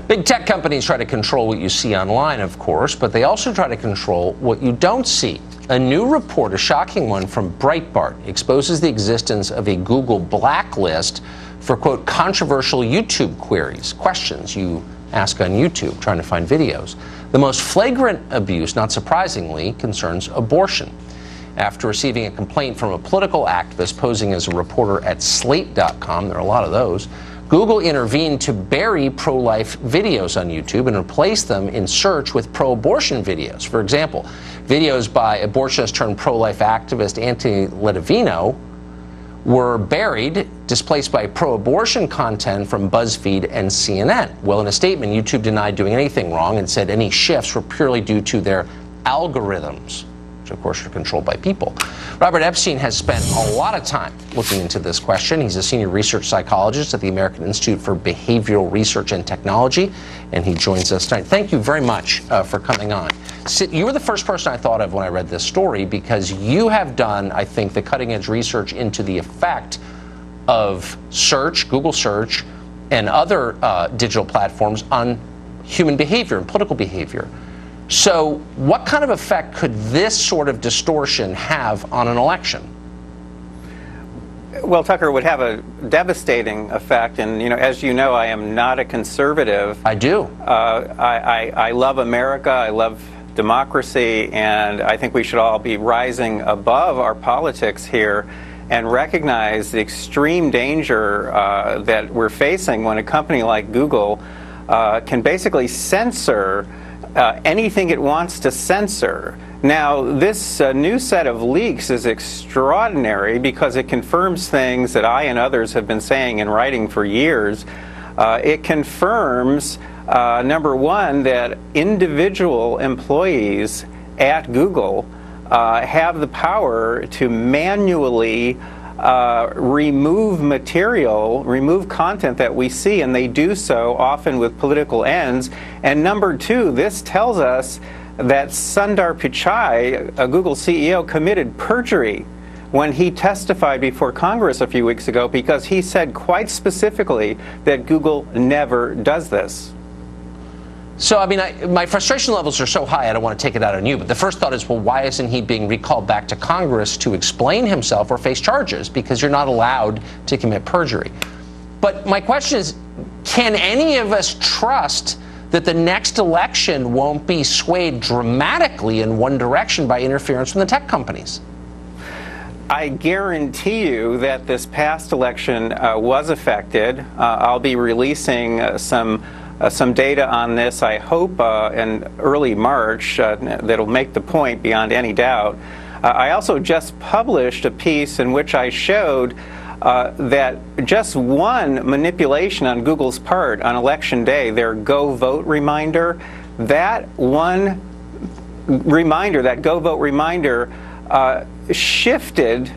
Big tech companies try to control what you see online, of course, but they also try to control what you don't see. A new report, a shocking one from Breitbart, exposes the existence of a Google blacklist for, quote, controversial YouTube queries, questions you ask on YouTube trying to find videos. The most flagrant abuse, not surprisingly, concerns abortion. After receiving a complaint from a political activist posing as a reporter at Slate.com, there are a lot of those, Google intervened to bury pro-life videos on YouTube and replace them in search with pro-abortion videos. For example, videos by abortionist turned pro-life activist Anthony Ledevino were buried, displaced by pro-abortion content from BuzzFeed and CNN. Well, in a statement, YouTube denied doing anything wrong and said any shifts were purely due to their algorithms, which of course are controlled by people. Robert Epstein has spent a lot of time looking into this question. He's a senior research psychologist at the American Institute for Behavioral Research and Technology, and he joins us tonight. Thank you very much for coming on. Sid, you were the first person I thought of when I read this story because you have done, I think, the cutting-edge research into the effect of search, Google search, and other digital platforms on human behavior and political behavior. So what kind of effect could this sort of distortion have on an election? Well, Tucker, it would have a devastating effect. And, as you know, I am not a conservative. I do. I love America. I love democracy. And I think we should all be rising above our politics here and recognize the extreme danger that we're facing when a company like Google can basically censor anything it wants to censor. Now, this new set of leaks is extraordinary because it confirms things that I and others have been saying and writing for years. It confirms, number one, that individual employees at Google have the power to manually remove material, remove content that we see, and they do so often with political ends. And number two, this tells us that Sundar Pichai, a Google CEO, committed perjury when he testified before Congress a few weeks ago because he said quite specifically that Google never does this. So, I mean, my frustration levels are so high, I don't want to take it out on you. But the first thought is, well, why isn't he being recalled back to Congress to explain himself or face charges? Because you're not allowed to commit perjury. But my question is, can any of us trust that the next election won't be swayed dramatically in one direction by interference from the tech companies? I guarantee you that this past election was affected. I'll be releasing some data on this, I hope, in early March that'll make the point beyond any doubt. I also just published a piece in which I showed that just one manipulation on Google's part on Election Day, their Go Vote reminder, that one reminder, that Go Vote reminder, shifted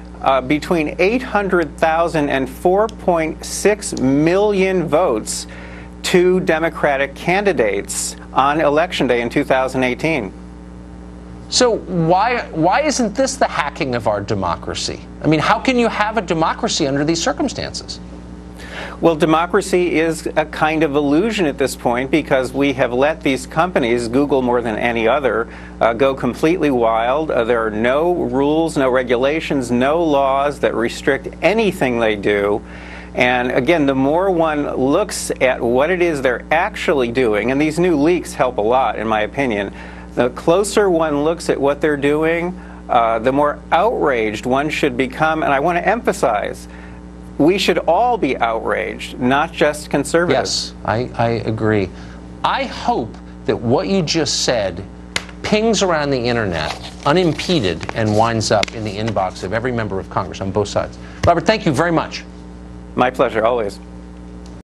between 800,000 and 4.6 million votes to Democratic candidates on Election Day in 2018. So why isn't this the hacking of our democracy? I mean, how can you have a democracy under these circumstances? Well, democracy is a kind of illusion at this point because we have let these companies, Google more than any other, go completely wild. There are no rules, no regulations, no laws that restrict anything they do. And again, the more one looks at what it is they're actually doing, and these new leaks help a lot, in my opinion, the closer one looks at what they're doing, the more outraged one should become. And I want to emphasize, we should all be outraged, not just conservatives. Yes, I agree. I hope that what you just said pings around the internet unimpeded and winds up in the inbox of every member of Congress on both sides. Robert, thank you very much. My pleasure, always.